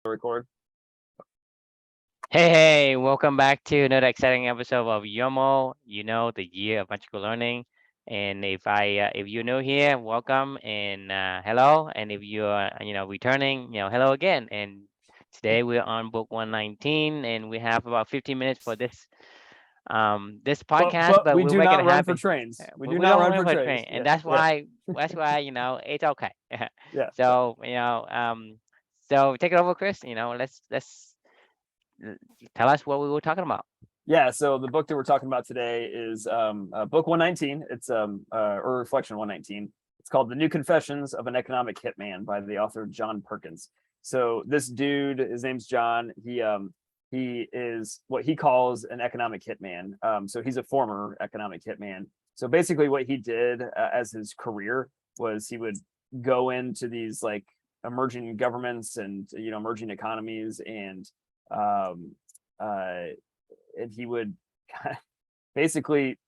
Record. Hey, welcome back to another exciting episode of YOML, the year of magical learning. And if you're new here, welcome and hello. And if you're, returning, hello again. And today we're on book 119, and we have about 15 minutes for this podcast, But but we we'll do make it not run for happy. trains. We But do we not don't run run for for trains. train, and Yeah, that's yeah, why it's okay. yeah. So so take it over, Chris. Let's tell us what we were talking about. Yeah. So the book that we're talking about today is book 119. It's or reflection 119. It's called The New Confessions of an Economic Hitman by the author John Perkins. So this dude, his name's John. He is what he calls an economic hitman. So he's a former economic hitman. So basically, what he did as his career was he would go into these like emerging governments and emerging economies um, uh, and he would basically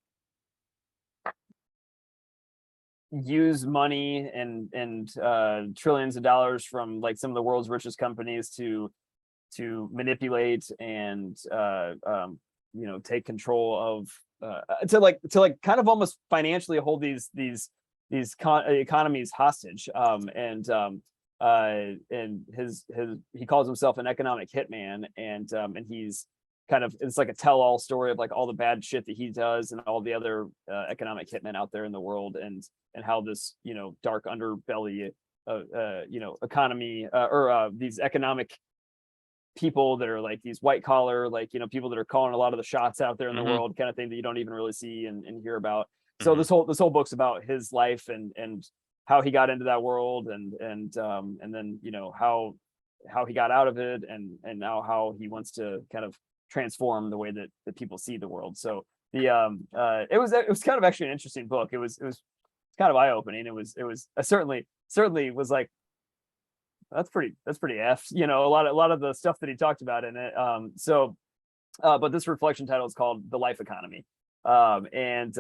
use money and trillions of dollars from like some of the world's richest companies to manipulate and take control of to kind of almost financially hold these economies hostage. And his he calls himself an economic hitman, and he's kind of, it's like a tell-all story of like all the bad shit that he does and all the other economic hitmen out there in the world, and how this dark underbelly economy or these economic people that are like these white collar, like people that are calling a lot of the shots out there in the Hmm. world, kind of thing that you don't even really see and hear about. So Hmm. this whole book's about his life and how he got into that world, and then how he got out of it, and now how he wants to kind of transform the way that people see the world. So it was kind of actually an interesting book. It was kind of eye-opening. It was certainly was like, that's pretty effed, a lot of the stuff that he talked about in it. But this reflection title is called The Life Economy. And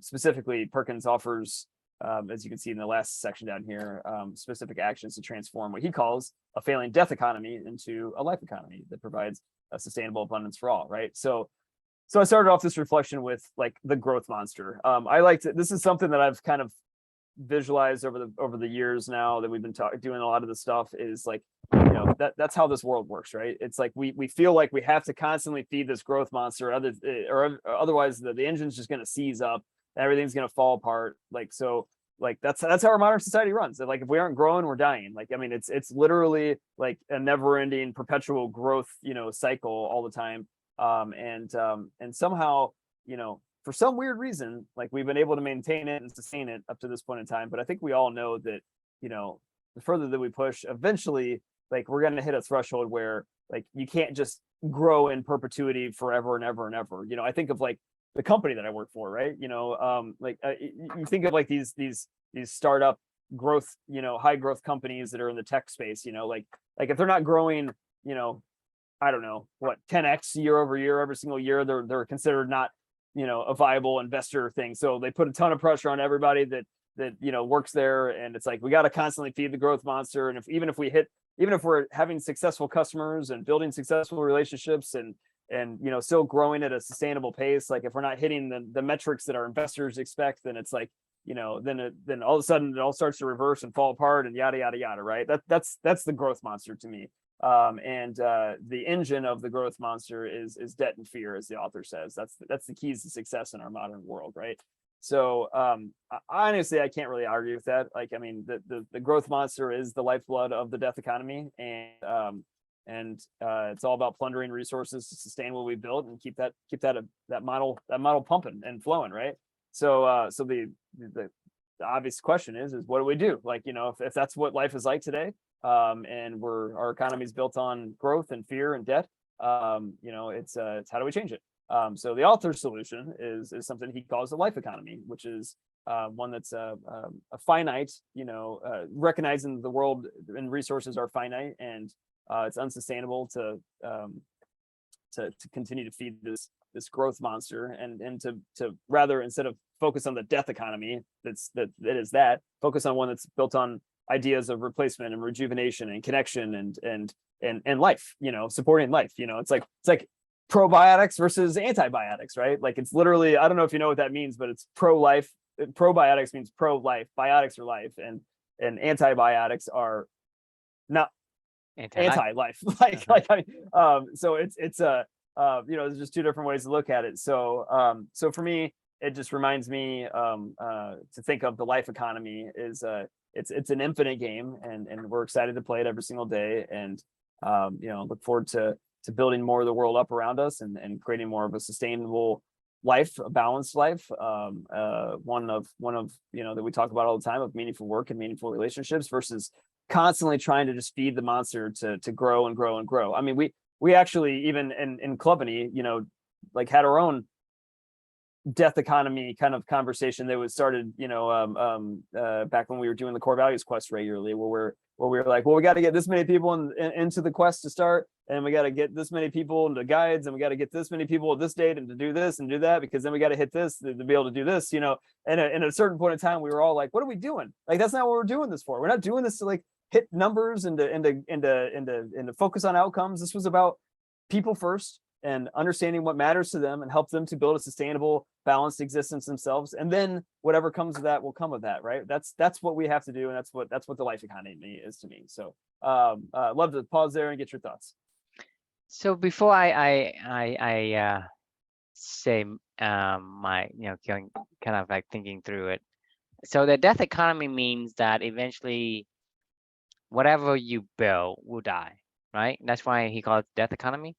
specifically, Perkins offers, as you can see in the last section down here, specific actions to transform what he calls a failing death economy into a life economy that provides a sustainable abundance for all, right? So I started off this reflection with like the growth monster. I like to, this is something that I've kind of visualized over the years now that we've been doing a lot of the stuff, is like, that's how this world works, right? It's like we feel like we have to constantly feed this growth monster, or otherwise the engine's just going to seize up, everything's going to fall apart. Like, so like that's how our modern society runs. Like, if we aren't growing, we're dying. Like, I mean, it's literally like a never-ending perpetual growth cycle all the time. And somehow, for some weird reason, like, we've been able to maintain it and sustain it up to this point in time. But I think we all know that, the further that we push, eventually, like, we're going to hit a threshold where, like, you can't just grow in perpetuity forever and ever and ever. I think of like the company that I work for, right? You think of like these startup growth, high growth companies that are in the tech space, like if they're not growing, I don't know what, 10x year over year, every single year, they're considered not, a viable investor thing. So they put a ton of pressure on everybody that works there, and it's like, we got to constantly feed the growth monster. And even if we're having successful customers and building successful relationships and still growing at a sustainable pace, like, if we're not hitting the metrics that our investors expect, then it's like, then all of a sudden it all starts to reverse and fall apart and yada yada yada, right? That's the growth monster to me. The engine of the growth monster is debt and fear, as the author says. That's the keys to success in our modern world, right? So honestly, I can't really argue with that. Like, I mean, the growth monster is the lifeblood of the death economy, and it's all about plundering resources to sustain what we built and keep that model pumping and flowing, right? So the obvious question is what do we do? Like, if that's what life is like today, and our economy is built on growth and fear and debt, it's how do we change it? So the author's solution is something he calls the life economy, which is one that's a finite, recognizing the world and resources are finite, and it's unsustainable to continue to feed this growth monster, and to rather, instead of focus on the death economy, focus on one that's built on ideas of replacement and rejuvenation and connection and and life, supporting life. It's like probiotics versus antibiotics, right? Like it's literally, I don't know if you know what that means, but it's pro-life. Probiotics means pro-life, biotics are life, and antibiotics are not Anti-life. anti-life. like Uh-huh. so it's there's just two different ways to look at it. So for me, it just reminds me to think of the life economy is it's an infinite game, and we're excited to play it every single day, and look forward to building more of the world up around us, and creating more of a sustainable life, a balanced life, one of that we talk about all the time, of meaningful work and meaningful relationships, versus constantly trying to just feed the monster to grow and grow and grow. I mean, we actually, even in Clubany, like had our own death economy kind of conversation that was started, back when we were doing the core values quest regularly, where we were like, well, we got to get this many people into the quest to start, and we got to get this many people into guides, and we got to get this many people at this date and to do this and do that, because then we got to hit this to be able to do this, and at a certain point in time, we were all like, what are we doing? Like, that's not what we're doing this for. We're not doing this to like hit numbers and to focus on outcomes. This was about people first, and understanding what matters to them, and help them to build a sustainable, balanced existence themselves. And then whatever comes of that will come of that, right? That's what we have to do, and that's what the life economy is to me. So love to pause there and get your thoughts. So before I say my kind of like thinking through it. So the death economy means that eventually whatever you build will die, right? That's why he calls it death economy.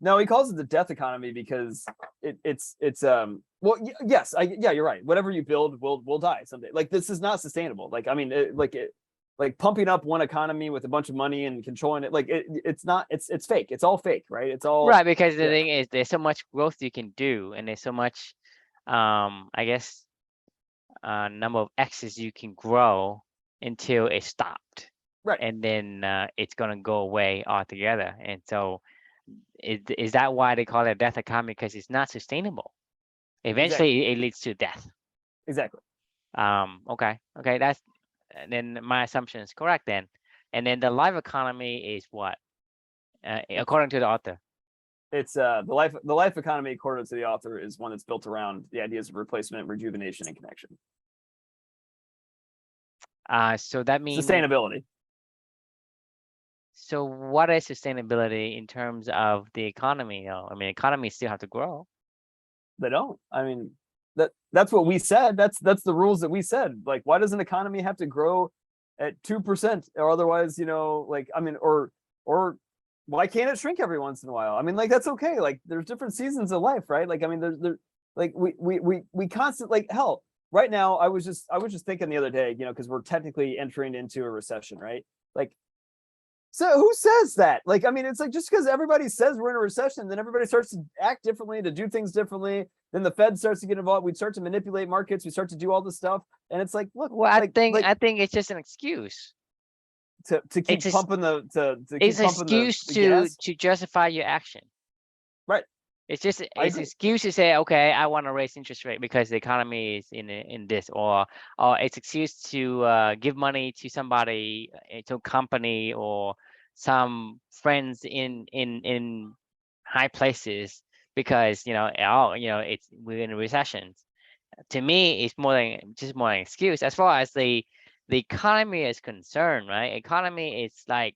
No, he calls it the death economy because it's well, yes, yeah, you're right. Whatever you build will die someday. Like, this is not sustainable. Like, I mean, like pumping up one economy with a bunch of money and controlling it, like it's not, it's fake. It's all fake, right? It's all Right, because the yeah, thing is there's so much growth you can do, and there's so much I guess number of X's you can grow until it stopped. right. And then it's gonna go away altogether. And so is that why they call it death economy? Because it's not sustainable. Exactly. Eventually it leads to death. Exactly. Okay, that's, and then my assumption is correct then. And then the life economy is what, according to the author? It's the life economy, according to the author, is one that's built around the ideas of replacement, rejuvenation, and connection. So that means, Sustainability. so what is sustainability in terms of the economy? I mean, economies still have to grow. They don't. I mean, that's what we said. That's the rules that we said. Like, why does an economy have to grow at 2%, or otherwise, like, I mean, or why can't it shrink every once in a while? I mean, like, that's okay. Like, there's different seasons of life, right? Like, I mean, there's like we constantly, like, hell, right now, I was just thinking the other day, because we're technically entering into a recession, right? Like, so who says that? Like, I mean, it's like, just because everybody says we're in a recession, then everybody starts to act differently, to do things differently. Then the Fed starts to get involved. We start to manipulate markets. We start to do all this stuff, and it's like, look, Well, like I think it's just an excuse. to keep It's a, pumping to it's keep an pumping excuse the gas, to justify your action. right? It's I an agree. excuse to say, okay, I want to raise interest rate because the economy is in this, or it's excuse to give money to somebody, to a company, or some friends in high places, because it's, we're in a recession. To me, it's more than just more an excuse. As far as the economy is concerned, right? Economy is like,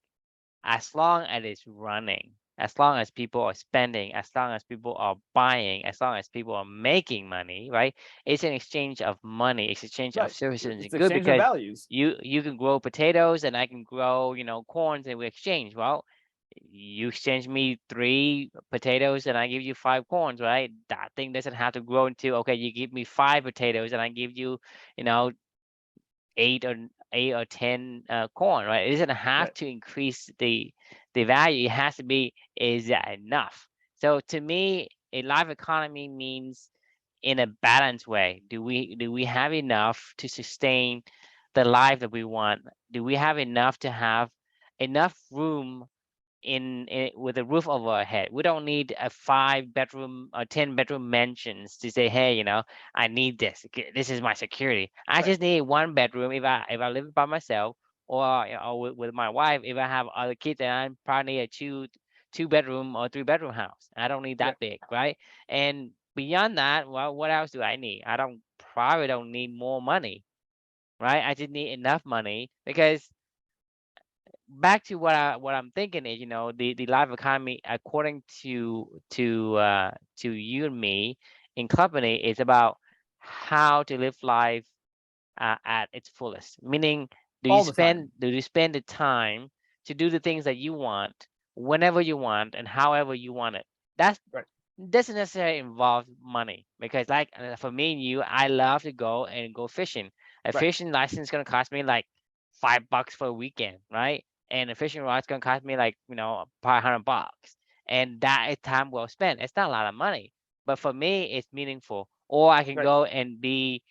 as long as it's running, as long as people are spending, as long as people are buying, as long as people are making money, right? It's an exchange of money, it's exchange of Right. services and It's good, exchange of because values. you can grow potatoes and I can grow, corns, and we exchange. Well, you exchange me 3 potatoes and I give you 5 corns, right? That thing doesn't have to grow into, okay, you give me 5 potatoes and I give you, you know, 8 or 10 corn, right? It doesn't have Right. to increase the value. It has to be, is that enough? So to me, a life economy means, in a balanced way, do we have enough to sustain the life that we want? Do we have enough to have enough room in with a roof over our head? We don't need a 5-bedroom or 10-bedroom mansions to say, hey, I need this. This is my security. I Right. just need 1 bedroom if I live by myself, or with my wife, if I have other kids, and I'm probably a two bedroom or three bedroom house. I don't need Right. that big, right? And beyond that, well, what else do I need? I don't probably don't need more money, right? I just need enough money because back to what I'm thinking is, the life economy, according to you and me in company, is about how to live life at its fullest. Meaning, All the time. do you spend the time to do the things that you want whenever you want and however you want it? That's Right. doesn't necessarily involve money because, like, for me and you, I love to go fishing. A Right. fishing license is gonna cost me like $5 for a weekend, right? And a fishing rod's gonna cost me like, probably $100, and that is time well spent. It's not a lot of money, but for me, it's meaningful. Or I can Right. go and be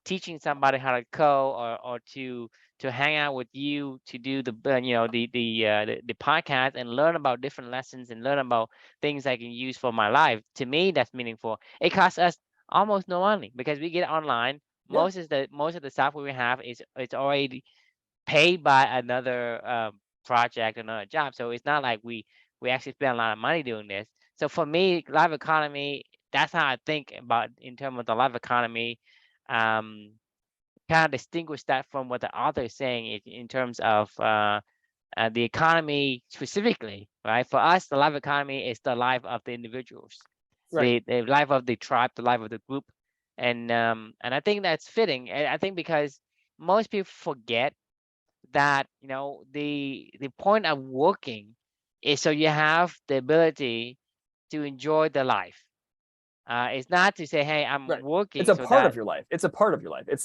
teaching somebody how to code, or to hang out with you to do the podcast and learn about different lessons and learn about things I can use for my life. To me, that's meaningful. It costs us almost no money because we get online. Yeah. Most of the software we have is it's already paid by another project, another job. So it's not like we actually spend a lot of money doing this. So for me, life economy, that's how I think about in terms of the life economy. Um, Kind of distinguish that from what the author is saying in terms of the economy specifically, right? For us, the life economy is the life of the individuals, Right. the life of the tribe, the life of the group, and I think that's fitting. And I think because most people forget that the point of working is so you have the ability to enjoy the life. It's not to say, hey, I'm Right. It's working a so part that. of your life. It's a part of your life. It is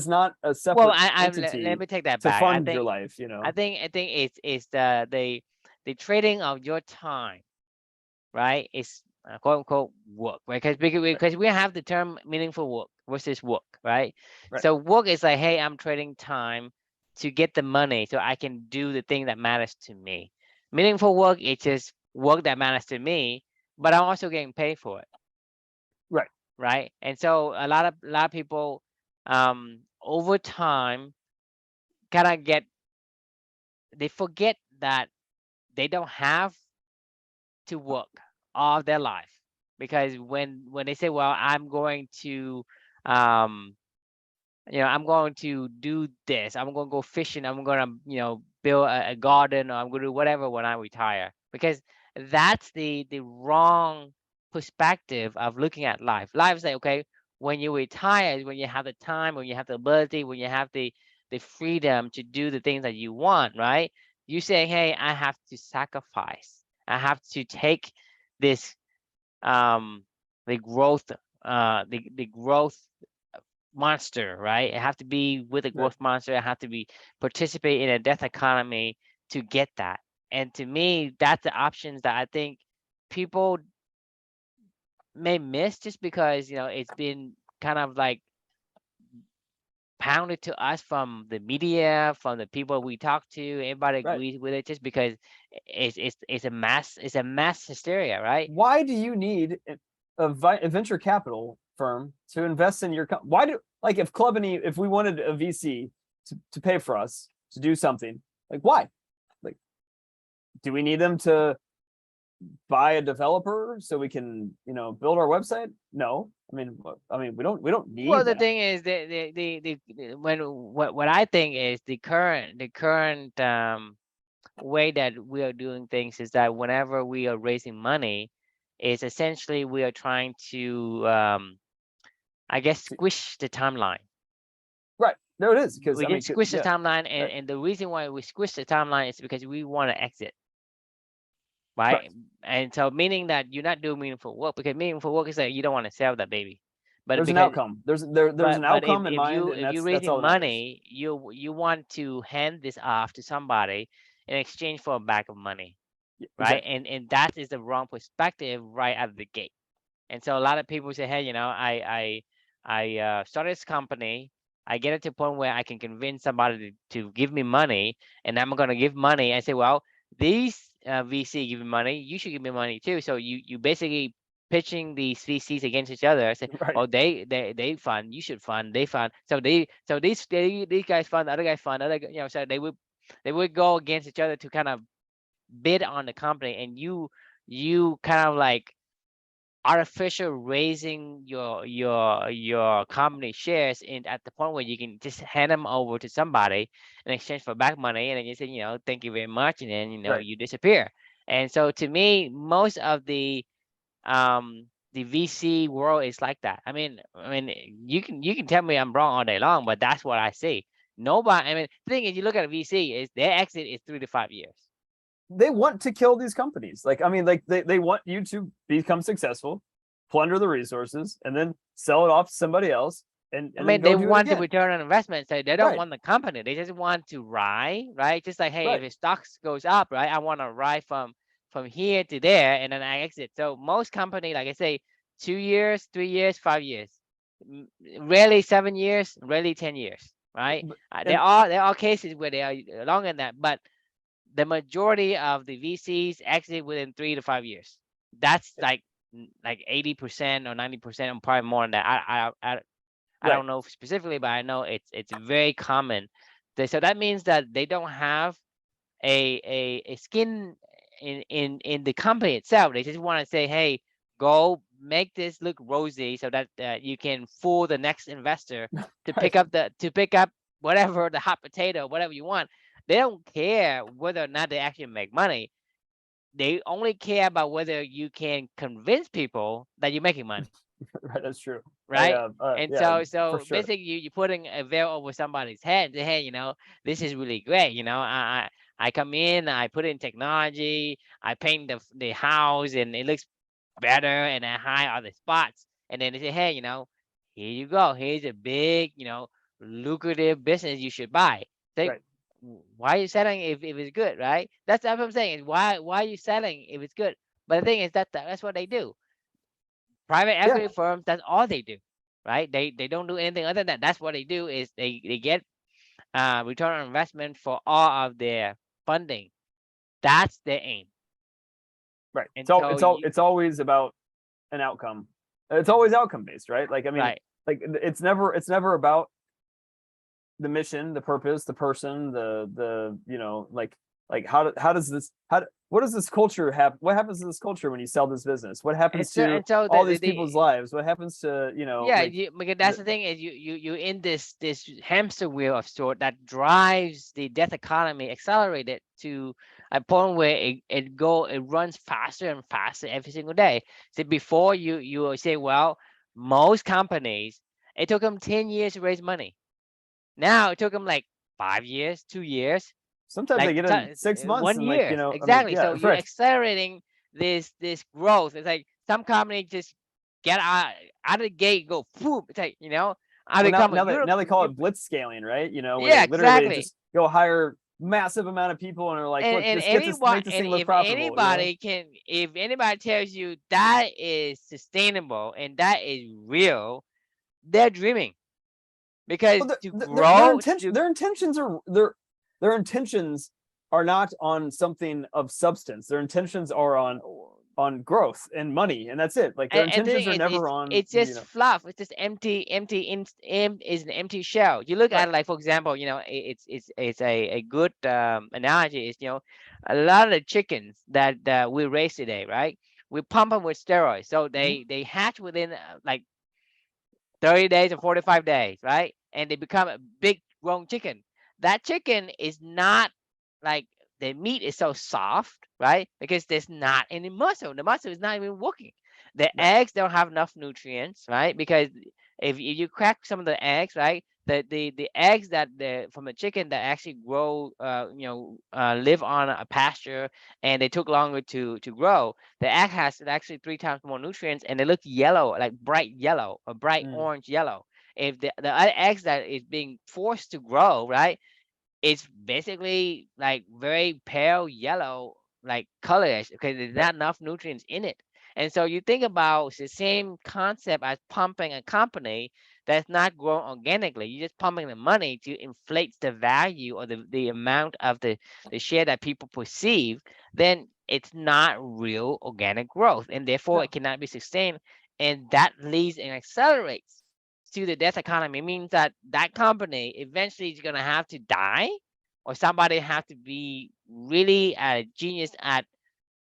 not a Well, separate let entity me take that to back. fund your life, I think it's the trading of your time, right? It's quote unquote work, right? Right. Because we have the term meaningful work versus work, right? Right. So work is like, hey, I'm trading time to get the money so I can do the thing that matters to me. Meaningful work is just work that matters to me, but I'm also getting paid for it, Right. right? And so a lot of people over time kind of they forget that they don't have to work all their life, because when they say, well, I'm going to um I'm going to do this, I'm going to go fishing, I'm going to build a garden, or I'm going to do whatever when I retire, because that's the wrong perspective of looking at life. Life is like, okay, when you retire is when you have the time, when you have the ability, when you have the freedom to do the things that you want, right? You say, hey, I have to sacrifice, I have to take this um the growth the growth monster, right? I have to be with a Right. growth monster. I have to be participate in a death economy to get that. And to me, that's the options that I think people may miss, just because it's been kind of like pounded to us from the media, from the people we talk to. Everybody Right. agrees with it just because it's a mass hysteria, right? Why do you need a venture capital firm to invest in your why do, like, if if we wanted a VC to pay for us to do something, like, why? Like, do we need them to buy a developer so we can, build our website? No. We don't Well, need the that. thing is that when what I think is the current way that we are doing things is that whenever we are raising money, is essentially we are trying to I guess squish the timeline. Right. There it is. Because We can squish the yeah. timeline, and, Right. and the reason why we squish the timeline is because we want to exit, right? Correct. And so meaning that you're not doing meaningful work, because meaningful work is that you don't want to sell that baby, but There's an because outcome. There's an but if outcome in if mind, you and if you're that's raising all that matters. money, you want to hand this off to somebody in exchange for a bag of money, Yeah, right? exactly. And that is the wrong perspective right out of the gate. And so a lot of people say, hey, I started this company. I get it to a point where I can convince somebody to give me money, and I'm going to give money. I say, well, these VC give me money. You should give me money too. So you basically pitching these VCs against each other. Say, Right. oh, they fund, you should fund, they fund. So these guys fund, the other guys fund, so they would go against each other to kind of bid on the company, and you kind of like artificial raising your company shares in at the point where you can just hand them over to somebody in exchange for back money, and then you say, thank you very much, and then Right. you disappear. And so to me, most of the VC world is like that. I mean, you can tell me I'm wrong all day long, but that's what I see. Nobody. I mean, the thing is, you look at a VC, is their exit is 3 to 5 years. They want to kill these companies. Like, I mean, like they want you to become successful, plunder the resources, and then sell it off to somebody else. And I then mean, go they do it want the again. return on investment, so they don't Right. want the company. They just want to ride, right? Just like, hey, if Right. the stocks goes up, right, I want to ride from here to there, and then I exit. So most company, like I say, 2 years, 3 years, 5 years, rarely 7 years, rarely 10 years, right? There And are cases where they are longer than that, but the majority of the VCs exit within 3 to 5 years. That's like 80% or 90%, and probably more than that. I right. don't know specifically, but I know it's very common. So that means that they don't have a skin in the company itself. They just want to say, hey, go make this look rosy so that you can fool the next investor to Right. pick up whatever, the hot potato, whatever you want. They don't care whether or not they actually make money. They only care about whether you can convince people that you're making money, Right. That's true. right? And Yeah, for so sure. basically you're putting a veil over somebody's head. Say, hey, this is really great. I come in, I put in technology, I paint the house, and it looks better, and I hide other spots. And then they say, hey, here you go. Here's a big, lucrative business you should buy. Say, Right. why are you selling if it's good, right? That's what I'm saying. Is why are you selling if it's good? But the thing is that's what they do. Private Yeah. equity firms, that's all they do, right? They don't do anything other than that. That's what they do, is they get return on investment for all of their funding. That's their aim. Right. And So so you it's always about an outcome. It's always outcome based, right? Like, I mean, right. like it's never about the mission, the purpose, the person, like how does this what does this culture have? What happens to this culture when you sell this business? What And happens so to and so all the these people's lives? What happens to, yeah, like because that's the, the thing, is you in this hamster wheel of sort that drives the death economy, accelerated to a point where it runs faster and faster every single day. So before you say, well, most companies, it took them 10 years to raise money. Now it took them like 5 years, 2 years, sometimes they like get in 6 months, one and, like, year. I mean, Exactly. yeah, So you're right. accelerating this growth. It's like some companies just get out of the gate, go boom. It's like, I Well, now become a now they call you, it blitz scaling, right? Where yeah, they literally exactly. just go hire massive amount of people and are like, And look, and just get this, everyone, make this and thing look if profitable, anybody can, if anybody tells you that is sustainable and that is real, they're dreaming. Because Well, to their grow, intention, their intentions are not on something of substance. Their intentions are on growth and money, and that's it. Like, their and the intentions thing are is, never on, it's just fluff. It's just empty. Is an empty shell. You look right. at it, like, for example, it's a good analogy. Is, a lot of the chickens that we raise today, right? We pump them with steroids, so Mhm. they hatch within like 30 days or 45 days, right? And they become a big grown chicken. That chicken is not like, the meat is so soft, right? Because there's not any muscle. The muscle is not even working. The Right. eggs don't have enough nutrients, right? Because if you crack some of the eggs, right? The eggs that from the chicken that actually grow, live on a pasture, and they took longer to grow. The egg has actually 3 times more nutrients, and they look yellow, like bright yellow or bright Mm. orange yellow. If the other eggs that is being forced to grow, right, it's basically like very pale yellow, like colors, because there's Right. not enough nutrients in it. And so you think about the same concept as pumping a company. that's not growing organically. You're just pumping the money to inflate the value or the amount of the share that people perceive, then it's not real organic growth, and therefore No. it cannot be sustained. And that leads and accelerates to the death economy. It means that that company eventually is going to have to die, or somebody have to be really a genius at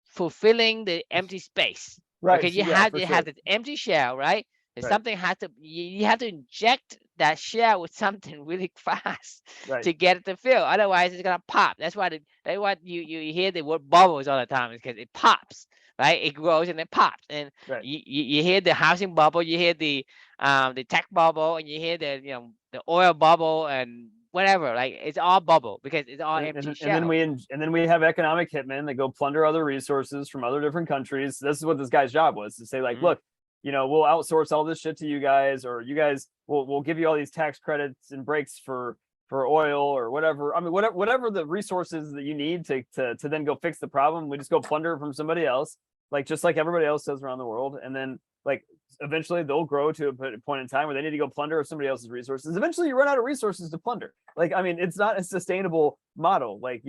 fulfilling the empty space. Right. Okay, you Yeah, have for to have sure. this empty shell, right? And Right. something has to, you have to inject that shell with something really fast Right. to get it to fill. Otherwise, it's gonna pop. That's why you hear the word bubbles all the time, is because it pops, right? It grows and it pops. And Right. you hear the housing bubble, you hear the tech bubble, and you hear the oil bubble and whatever. Like, it's all bubble because it's all empty And then shell. and then we have economic hitmen that go plunder other resources from other different countries. This is what this guy's job was, to say like, Mhm. look, we'll outsource all this shit to you guys, or you guys we'll give you all these tax credits and breaks for oil or whatever. I mean, whatever the resources that you need to then go fix the problem, we just go plunder from somebody else, like just like everybody else does around the world. And then like eventually they'll grow to a point in time where they need to go plunder somebody else's resources. Eventually you run out of resources to plunder. Like, I mean, it's not a sustainable model. Like,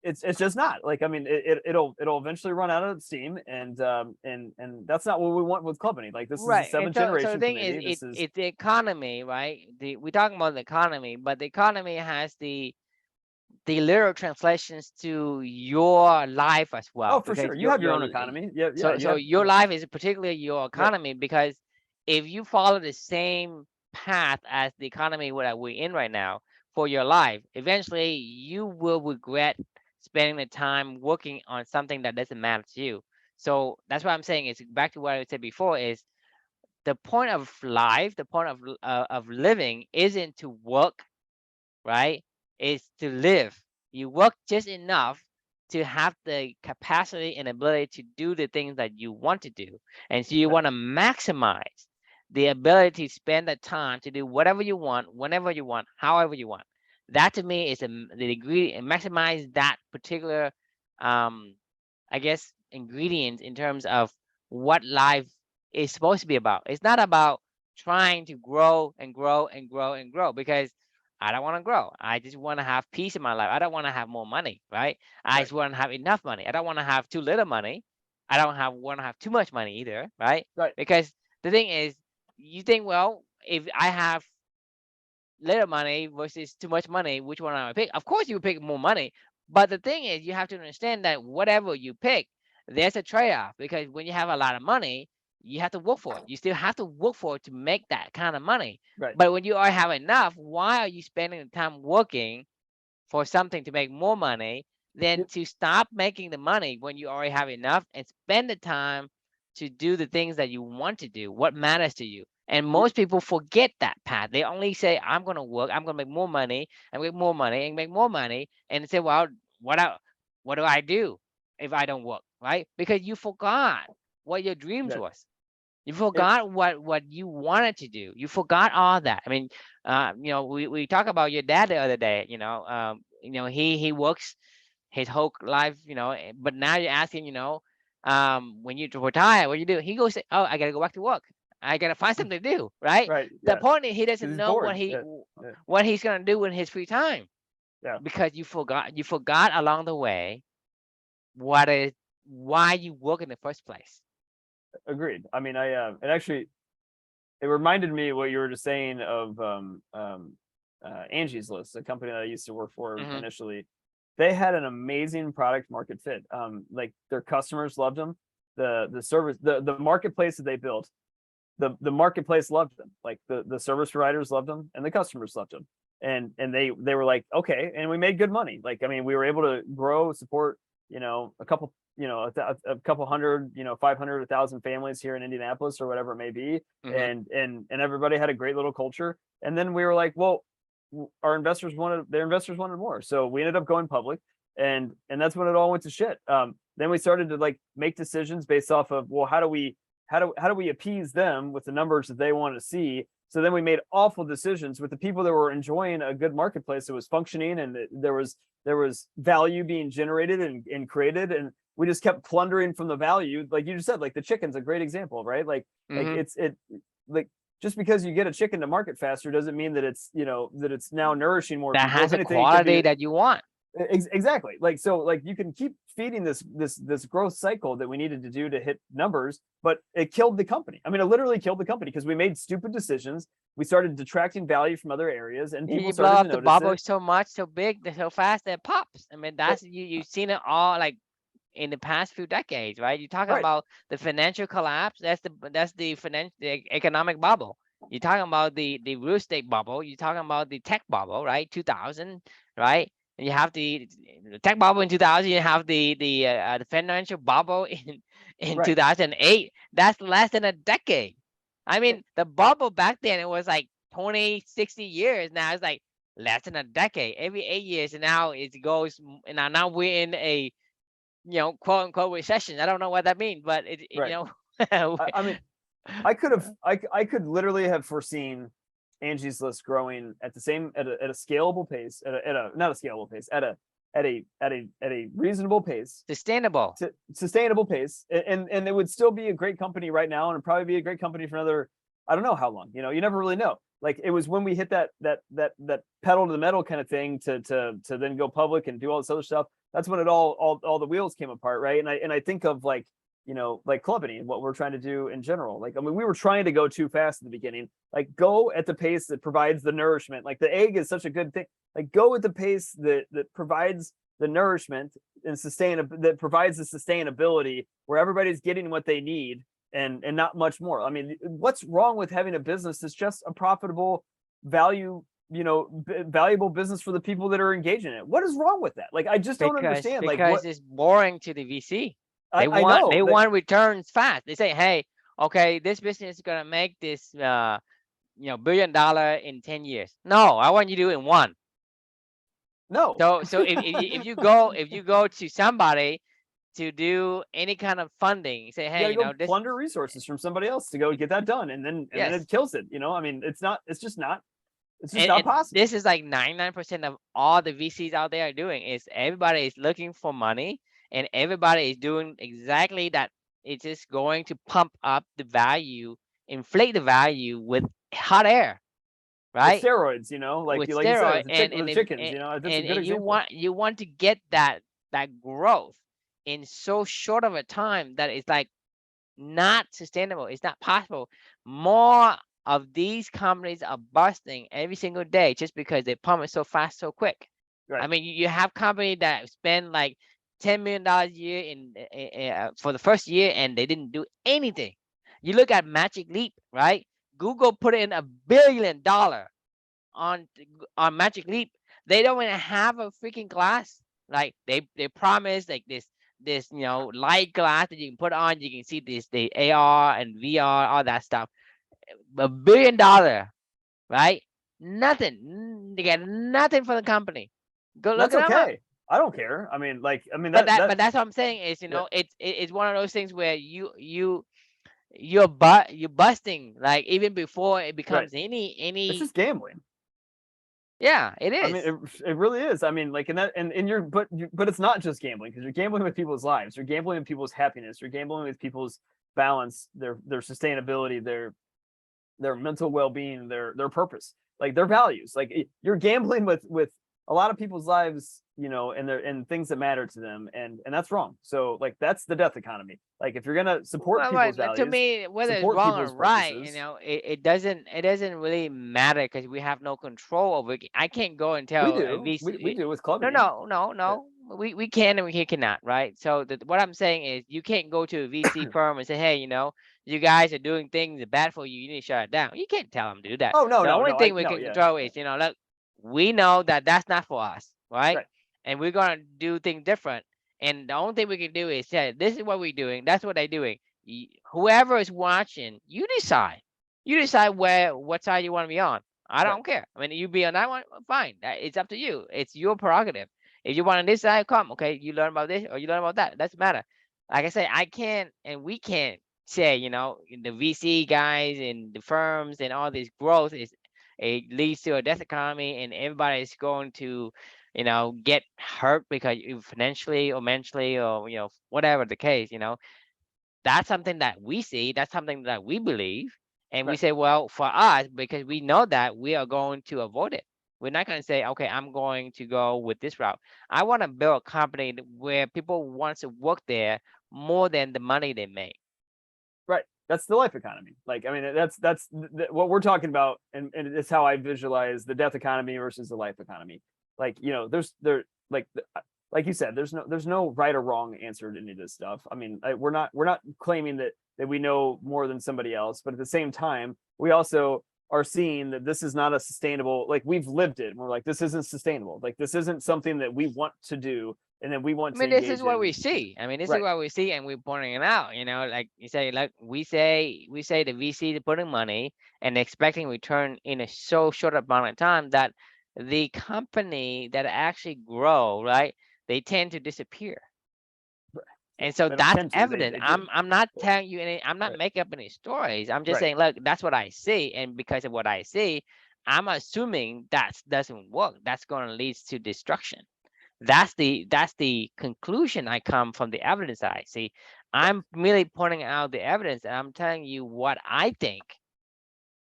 it's just not. Like, I mean, it'll eventually run out of steam, and that's not what we want with Clubany. Like, this is the Right. And seventh so the generation thing is, committee. This is it's the economy, right? We're talking about the economy, but the economy has the literal translations to your life as oh, well, for because sure, you have your own economy. Yeah, yeah, you so have your life is particularly your right, economy, because if you follow the same path as the economy that we're in right now for your life, eventually you will regret spending the time working on something that doesn't matter to you. So that's what I'm saying, is back to what I said before, is the point of life, the point of living isn't to work, right? It's to live. You work just enough to have the capacity and ability to do the things that you want to do. And so you right. want to maximize the ability to spend the time to do whatever you want, whenever you want, however you want. That to me is the degree, and maximize that particular, um, I guess, ingredient in terms of what life is supposed to be about. It's not about trying to grow and grow and grow and grow, because I don't want to grow. I just want to have peace in my life. I don't want to have more money, right? I Right, just want to have enough money. I don't want to have too little money. I don't want to have too much money either, right? right. Because the thing is, you think, well, if I have little money versus too much money, which one I pick? Of course, you pick more money. But the thing is, you have to understand that whatever you pick, there's a trade-off, because when you have a lot of money, you have to work for it. You still have to work for it to make that kind of money. Right. But when you already have enough, why are you spending the time working for something to make more money than Yep. to stop making the money when you already have enough and spend the time to do the things that you want to do, what matters to you? And Yep. most people forget that path. They only say, I'm going to work, I'm going to make more money, and make more money, and make more money. And they say, well, what, what do I do if I don't work, right? Because you forgot what your dreams Right. was. You It, forgot what you wanted to do. You forgot all that. I mean, we talk about your dad the other day. He works his whole life. But now you're asking, when you retire, what you do? He goes, oh, I gotta go back to work. I gotta find something to do. Right. right. The Yeah. point is, he Because doesn't he's know bored. Yeah. Yeah. what he's gonna do in his free time, Yeah. because you forgot. You forgot along the way what is why you work in the first place. Agreed. I mean, it actually, it reminded me what you were just saying of Angie's List, a company that I used to work for Hmm. initially. They had an amazing product market fit. Like their customers loved them. The service, the marketplace that they built, the marketplace loved them. Like the service providers loved them, and the customers loved them. And they were like, okay, and we made good money. Like, I mean, we were able to grow, support, a couple, a couple hundred, 500, 1,000 families here in Indianapolis or whatever it may be. Hmm. And everybody had a great little culture. And then we were like, well, their investors wanted more. So we ended up going public, and that's when it all went to shit. Then we started to like make decisions based off of, well, how do we appease them with the numbers that they want to see? So then we made awful decisions with the people that were enjoying a good marketplace that was functioning, and there was value being generated and created, and we just kept plundering from the value. Like you just said, like the chicken's a great example, right? Like Hmm. it's it like just because you get a chicken to market faster doesn't mean that it's, you know, that it's now nourishing more That people. has If the anything, it could quality be that you want. exactly. Like, so like you can keep feeding this growth cycle that we needed to do to hit numbers, but it killed the company. I mean, it literally killed the company because we made stupid decisions. We started detracting value from other areas, and people You blow started up to the notice bubble it. so much, so big, so fast that it pops. I mean, that's you've seen it all like in the past few decades, right? You're talking Right. about the financial collapse. That's the financial, the economic bubble. You're talking about the real estate bubble. You're talking about the tech bubble, right? 2000, right? And you have the tech bubble in 2000. You have the financial bubble in Right. 2008. That's less than a decade. I mean, the bubble back then, it was like 20, 60 years. Now it's like less than a decade. Every 8 years, and now it goes. And now we're in a, you know, quote unquote recession. I don't know what that means, but you Right. know, I mean, I could literally have foreseen Angie's List growing at the same at a scalable pace, at a not a scalable pace, at a reasonable pace, sustainable. to sustainable pace, and it would still be a great company right now, and it'd probably be a great company for another, I don't know how long. You know, you never really know. Like, it was when we hit that pedal to the metal kind of thing to then go public and do all this other stuff. That's when it all the wheels came apart, right? And I think of, like, you know, like Clubany and what we're trying to do in general. Like, I mean, we were trying to go too fast at the beginning. Like, go at the pace that provides the nourishment. Like, the egg is such a good thing. Like, go at the pace that provides the nourishment and that provides the sustainability where everybody's getting what they need, and not much more. I mean, what's wrong with having a business that's just a profitable, value, you know, valuable business for the people that are engaging in it? What is wrong with that? Like, I just don't understand. Like, Because what it's boring to the VC. I know They that. want returns fast. They say, hey, okay, this business is gonna make this you know, $1 billion in 10 years. No, I want you to do it in one. No. So if you go to somebody to do any kind of funding, say, You hey, got to you know, go this, plunder resources from somebody else to go get that done, and then yes. it kills it. You know, I mean, it's just not And possible. this is like 99% of all the VCs out there are doing is everybody is looking for money, and everybody is doing exactly that. It's just going to pump up the value, inflate the value with hot air, With right? steroids, you know, With like you said, steroid, with with the chickens, you know, that's a good and example. you want to get that growth in so short of a time that it's like not sustainable. It's not possible. More of these companies are busting every single day just because they pump it so fast, so quick. I Right. mean, you have companies that spend like $10 million a year for the first year, and they didn't do anything. You look at Magic Leap, right? Google put in $1 billion on Magic Leap. They don't even have a freaking glass. Like, they promise like this, you know, light glass that you can put on. You can see this, the AR and VR, all that stuff. $1 billion, right? Nothing. They get nothing for the company. Go look That's it up. okay. I don't care. I mean, like, I mean, But that's what I'm saying is, you that know, it's one of those things where you're busting, like, even before it right. becomes It's any. just gambling. Yeah, it I mean, is. it really is. I mean, like, and you're, but it's not just gambling, because you're gambling with people's lives. You're gambling with people's happiness. You're gambling with people's balance, their sustainability, their mental well-being, their purpose, like their values. Like, you're gambling with a lot of people's lives, you know, and things that matter to them, and that's wrong. So, like, that's the death economy. Like, if you're gonna support Well, people's to values, me, whether it's support wrong or people's right, you purposes. know, it doesn't really matter because we have no control over it. I can't go and We tell a do, we VC. do with No, Clubby. no, no, no. We can and we cannot, right? So what I'm saying is, you can't go to a VC firm and say, hey, you know, you guys are doing things that are bad for you. You need to shut it down. You can't tell them to do that. Oh, no, The no, only no, thing we no, can yeah, control yeah, is, you know, look, we know that that's not for us, right? right. And we're gonna do things different. And the only thing we can do is say, this is what we're doing. That's what they're doing. Whoever is watching, you decide. You decide what side you want to be on. I Right. don't care. I mean, you be on that one, fine. It's up to you. It's your prerogative. If you want on this side, come. Okay, you learn about this or you learn about that. Doesn't matter. Like I said, I can't and we can't say, you know, the VC guys and the firms and all this growth is it leads to a death economy, and everybody is going to, you know, get hurt because financially or mentally or, you know, whatever the case, you know. That's something that we see. That's something that we believe. And we Right. say, well, for us, because we know that we are going to avoid it. We're not going to say, okay, I'm going to go with this route. I want to build a company where people want to work there more than the money they make. Right. That's the life economy. Like, I mean, that's what we're talking about, and it's how I visualize the death economy versus the life economy. Like, you know, like you said, there's no right or wrong answer to any of this stuff. I mean, we're not claiming that we know more than somebody else, but at the same time, we also are seeing that this is not a sustainable. Like, we've lived it, and we're like, this isn't sustainable. Like, this isn't something that we want to do, and then we want I to mean, this is engage what we in. see. I mean, this is Right. what we see, and we're pointing it out. You know, like you say, like we say the VC is putting money and expecting return in a so short amount of time that the company that actually grow, right, they tend to disappear. And so They don't that's tend to. evident. They do. I'm not telling you any. I'm not Right. making up any stories. I'm just Right. saying, look, that's what I see, and because of what I see, I'm assuming that doesn't work. That's going to lead to destruction. That's the conclusion I come from the evidence that I see. I'm merely pointing out the evidence, and I'm telling you what I think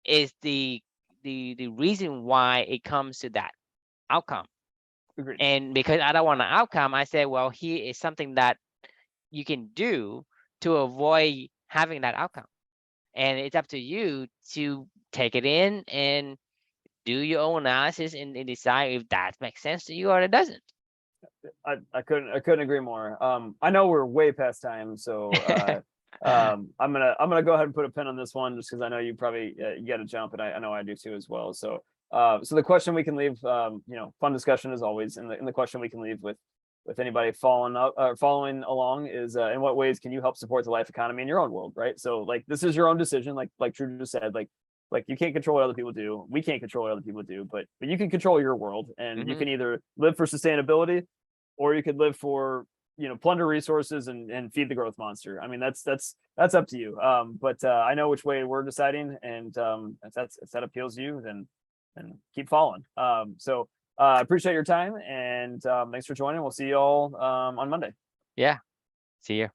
is the reason why it comes to that outcome. Agreed. And because I don't want an outcome, I say, well, here is something that you can do to avoid having that outcome. And it's up to you to take it in and do your own analysis and decide if that makes sense to you or it doesn't. I couldn't agree more. I know we're way past time, so I'm gonna go ahead and put a pin on this one, just because I know you probably you got to jump, and I know I do too as well. So so the question we can leave, you know, fun discussion as always, and the question we can leave with anybody following up or following along is, in what ways can you help support the life economy in your own world, right? So, like, this is your own decision, like Drew just said, like you can't control what other people do, we can't control what other people do, but you can control your world, and you Hmm. can either live for sustainability, or you could live for, you know, plunder resources and feed the growth monster. I mean, that's up to you. But I know which way we're deciding, and if that appeals to you, then keep following. So I appreciate your time, and thanks for joining. We'll see you all on Monday. Yeah. See you.